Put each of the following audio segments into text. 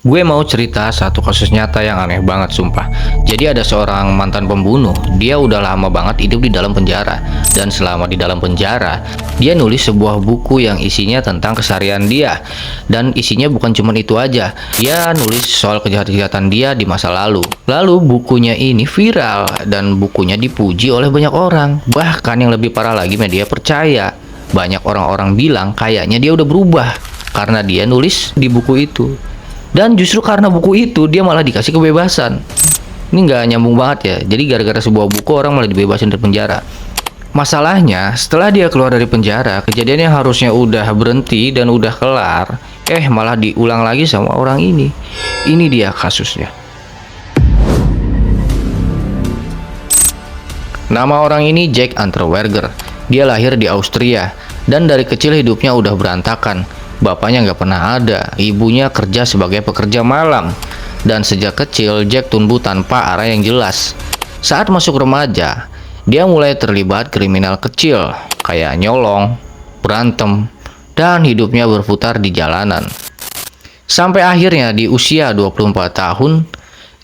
Gue mau cerita satu kasus nyata yang aneh banget sumpah. Jadi ada seorang mantan pembunuh, dia udah lama banget hidup di dalam penjara. Dan selama di dalam penjara, dia nulis sebuah buku yang isinya tentang keseharian dia. Dan isinya bukan cuma itu aja, dia nulis soal kejahatan-kejahatan dia di masa lalu. Lalu bukunya ini viral dan bukunya dipuji oleh banyak orang. Bahkan yang lebih parah lagi, media percaya. Banyak orang-orang bilang kayaknya dia udah berubah karena dia nulis di buku itu. Dan justru karena buku itu dia malah dikasih kebebasan. Ini nggak nyambung banget ya. Jadi gara-gara sebuah buku orang malah dibebasin dari penjara. Masalahnya setelah dia keluar dari penjara, kejadian yang harusnya udah berhenti dan udah kelar, malah diulang lagi sama orang ini. Ini dia kasusnya. Nama orang ini Jack Unterweger. Dia lahir di Austria dan dari kecil hidupnya udah berantakan. Bapaknya nggak pernah ada, ibunya kerja sebagai pekerja malam. Dan sejak kecil, Jack tumbuh tanpa arah yang jelas. Saat masuk remaja, dia mulai terlibat kriminal kecil, kayak nyolong, berantem, dan hidupnya berputar di jalanan. Sampai akhirnya di usia 24 tahun,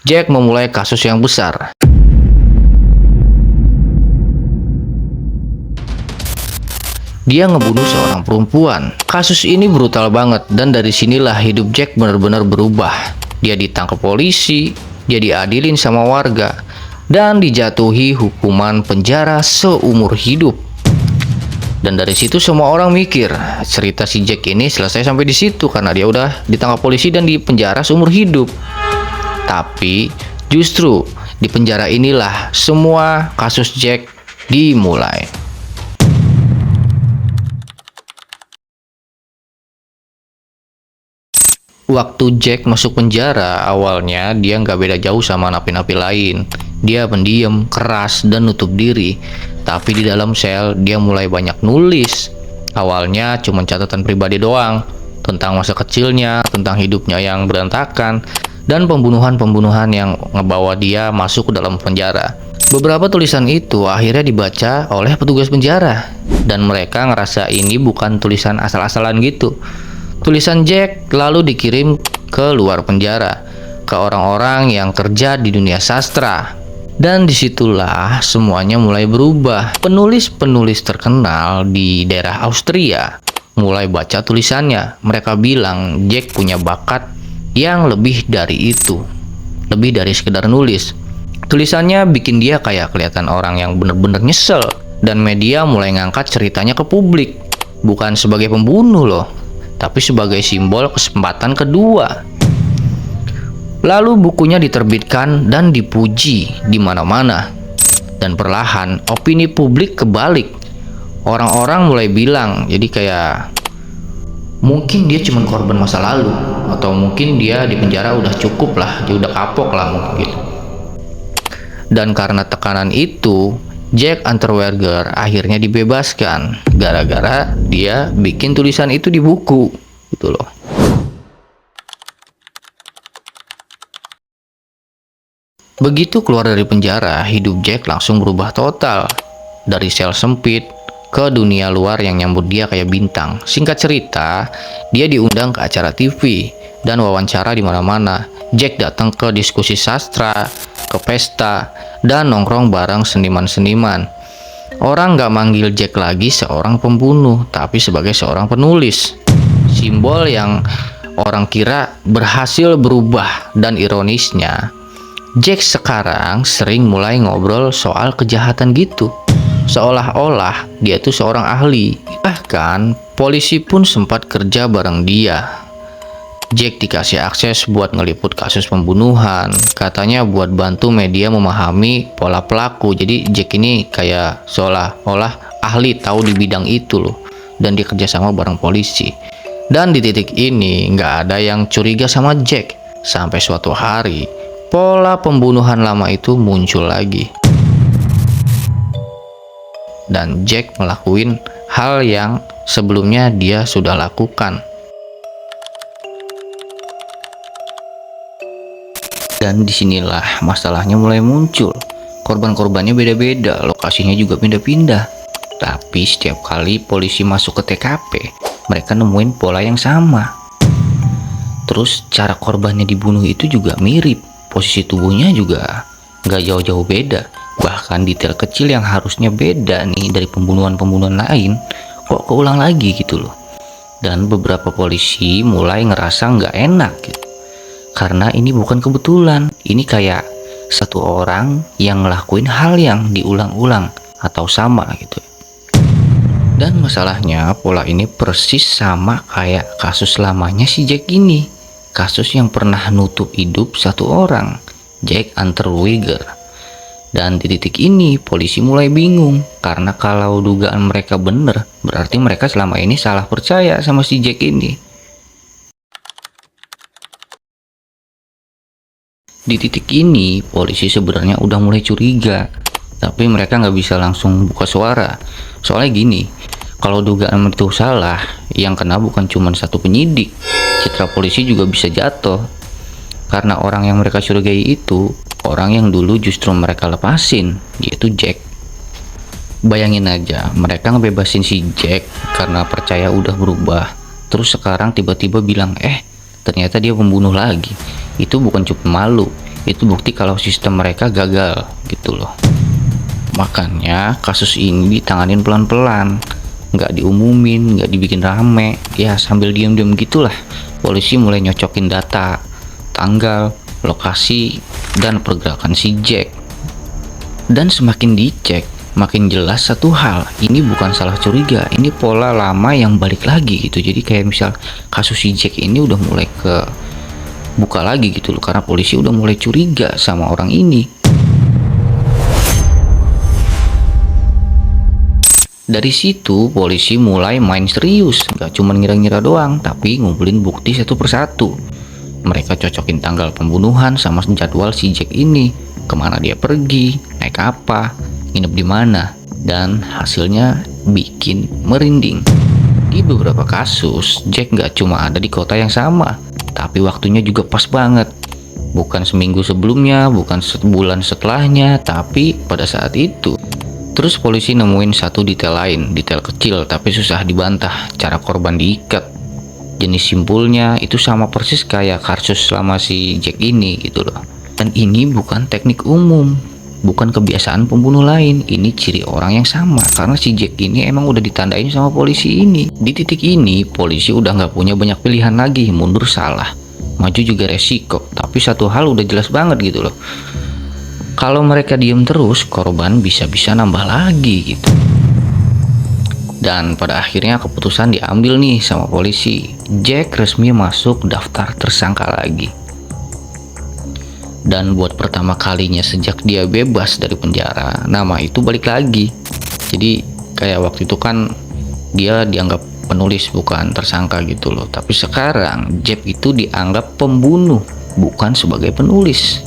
Jack memulai kasus yang besar. Dia ngebunuh seorang perempuan. Kasus ini brutal banget dan dari sinilah hidup Jack benar-benar berubah. Dia ditangkap polisi, dia diadilin sama warga, dan dijatuhi hukuman penjara seumur hidup. Dan dari situ semua orang mikir, cerita si Jack ini selesai sampai di situ karena dia udah ditangkap polisi dan dipenjara seumur hidup. Tapi justru di penjara inilah semua kasus Jack dimulai. Waktu Jack masuk penjara, awalnya dia nggak beda jauh sama napi-napi lain. Dia pendiam, keras, dan nutup diri. Tapi di dalam sel, dia mulai banyak nulis. Awalnya cuma catatan pribadi doang, tentang masa kecilnya, tentang hidupnya yang berantakan, dan pembunuhan-pembunuhan yang ngebawa dia masuk ke dalam penjara. Beberapa tulisan itu akhirnya dibaca oleh petugas penjara, dan mereka ngerasa ini bukan tulisan asal-asalan gitu. Tulisan Jack lalu dikirim ke luar penjara, ke orang-orang yang kerja di dunia sastra. Dan disitulah semuanya mulai berubah. Penulis-penulis terkenal di daerah Austria mulai baca tulisannya. Mereka bilang Jack punya bakat yang lebih dari itu, lebih dari sekedar nulis. Tulisannya bikin dia kayak kelihatan orang yang bener-bener nyesel. Dan media mulai ngangkat ceritanya ke publik. Bukan sebagai pembunuh loh, tapi sebagai simbol kesempatan kedua. Lalu bukunya diterbitkan dan dipuji di mana-mana. Dan perlahan opini publik kebalik. Orang-orang mulai bilang, jadi kayak mungkin dia cuma korban masa lalu, atau mungkin dia di penjara udah cukup lah, dia udah kapok lah mungkin gitu. Dan karena tekanan itu, Jack Unterweger akhirnya dibebaskan gara-gara dia bikin tulisan itu di buku gitu loh. Begitu keluar dari penjara, hidup Jack langsung berubah total. Dari sel sempit ke dunia luar yang nyambut dia kayak bintang. Singkat cerita, dia diundang ke acara TV dan wawancara di mana-mana. Jack datang ke diskusi sastra, ke pesta, dan nongkrong bareng seniman-seniman. Orang nggak manggil Jack lagi seorang pembunuh, tapi sebagai seorang penulis. Simbol yang orang kira berhasil berubah. Dan ironisnya, Jack sekarang sering mulai ngobrol soal kejahatan gitu. Seolah-olah dia tuh seorang ahli. Bahkan polisi pun sempat kerja bareng dia. Jack dikasih akses buat ngeliput kasus pembunuhan, katanya buat bantu media memahami pola pelaku. Jadi Jack ini kayak seolah-olah ahli tahu di bidang itu loh, dan dia kerjasama bareng polisi. Dan di titik ini nggak ada yang curiga sama Jack, sampai suatu hari pola pembunuhan lama itu muncul lagi. Dan Jack ngelakuin hal yang sebelumnya dia sudah lakukan. Dan disinilah masalahnya mulai muncul. Korban-korbannya beda-beda, lokasinya juga pindah-pindah. Tapi setiap kali polisi masuk ke TKP, mereka nemuin pola yang sama. Terus cara korbannya dibunuh itu juga mirip, posisi tubuhnya juga nggak jauh-jauh beda. Bahkan detail kecil yang harusnya beda nih dari pembunuhan-pembunuhan lain, kok keulang lagi gitu loh. Dan beberapa polisi mulai ngerasa nggak enak gitu. Karena ini bukan kebetulan, ini kayak satu orang yang ngelakuin hal yang diulang-ulang atau sama gitu. Dan masalahnya pola ini persis sama kayak kasus lamanya si Jack ini. Kasus yang pernah nutup hidup satu orang, Jack Unterweger. Dan di titik ini polisi mulai bingung, karena kalau dugaan mereka bener, berarti mereka selama ini salah percaya sama si Jack ini. Di titik ini polisi sebenarnya udah mulai curiga, tapi mereka nggak bisa langsung buka suara. Soalnya gini, kalau dugaan itu salah, yang kena bukan cuma satu penyidik, citra polisi juga bisa jatuh. Karena orang yang mereka curigai itu orang yang dulu justru mereka lepasin, yaitu Jack. Bayangin aja, mereka ngebebasin si Jack karena percaya udah berubah, terus sekarang tiba-tiba bilang ternyata dia pembunuh lagi. Itu bukan cuma malu, itu bukti kalau sistem mereka gagal gitu loh. Makanya kasus ini ditanganin pelan-pelan, nggak diumumin, nggak dibikin rame, ya sambil diam-diam gitulah. Polisi mulai nyocokin data, tanggal, lokasi, dan pergerakan si Jack. Dan semakin dicek, makin jelas satu hal, ini bukan salah curiga, ini pola lama yang balik lagi gitu. Jadi kayak misal kasus si Jack ini udah mulai ke buka lagi gitu loh, karena polisi udah mulai curiga sama orang ini. Dari situ polisi mulai main serius, gak cuma ngira-ngira doang, tapi ngumpulin bukti satu persatu. Mereka cocokin tanggal pembunuhan sama jadwal si Jack ini, kemana dia pergi, naik apa, nginep di mana, dan hasilnya bikin merinding. Di beberapa kasus, Jack gak cuma ada di kota yang sama, tapi waktunya juga pas banget. Bukan seminggu sebelumnya, bukan sebulan setelahnya, tapi pada saat itu. Terus polisi nemuin satu detail lain, detail kecil tapi susah dibantah, cara korban diikat. Jenis simpulnya itu sama persis kayak kasus selama si Jack ini gitu loh. Dan ini bukan teknik umum, bukan kebiasaan pembunuh lain, ini ciri orang yang sama, karena si Jack ini emang udah ditandain sama polisi ini. Di titik ini polisi udah nggak punya banyak pilihan lagi, mundur salah, maju juga resiko. Tapi satu hal udah jelas banget gitu loh, kalau mereka diem terus korban bisa-bisa nambah lagi gitu. Dan pada akhirnya keputusan diambil nih sama polisi, Jack resmi masuk daftar tersangka lagi. Dan buat pertama kalinya sejak dia bebas dari penjara, nama itu balik lagi. Jadi kayak waktu itu kan dia dianggap penulis bukan tersangka gitu loh, tapi sekarang Jack itu dianggap pembunuh bukan sebagai penulis.